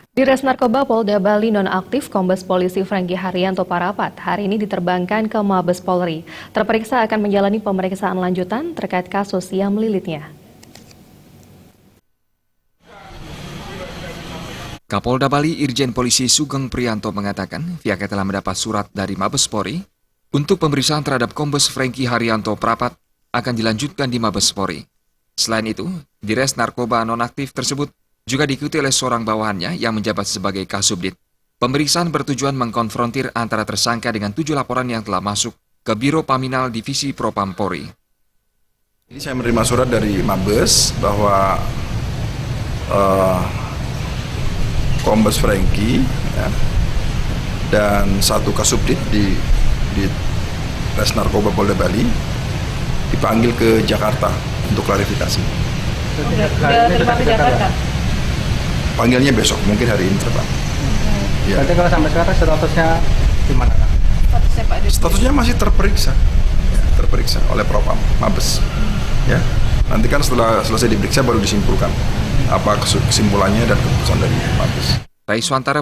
Dires Narkoba Polda Bali nonaktif Kombes Polisi Franky Haryanto Parapat hari ini diterbangkan ke Mabes Polri. Terperiksa akan menjalani pemeriksaan lanjutan terkait kasus yang melilitnya. Kapolda Bali Irjen Polisi Sugeng Priyanto mengatakan pihaknya telah mendapat surat dari Mabes Polri untuk pemeriksaan terhadap Kombes Franky Haryanto Parapat akan dilanjutkan di Mabes Polri. Selain itu, Dires Narkoba nonaktif tersebut juga diikuti oleh seorang bawahannya yang menjabat sebagai Kasubdit. Pemeriksaan bertujuan mengkonfrontir antara tersangka dengan 7 laporan yang telah masuk ke Biro Paminal Divisi Propam Polri. Jadi saya menerima surat dari Mabes bahwa Kombes Franky dan satu Kasubdit di Res Narkoba Polda Bali dipanggil ke Jakarta untuk klarifikasi. Sudah terima ke Jakarta? Panggilnya besok, mungkin hari ini terbang. Ya. Berarti kalau sampai sekarang statusnya gimana? Statusnya Pak Dirjen? Statusnya masih terperiksa, terperiksa oleh Propam Mabes. Ya, nanti kan setelah selesai diperiksa baru disimpulkan apa kesimpulannya dan keputusan dari Mabes. Rai Swantara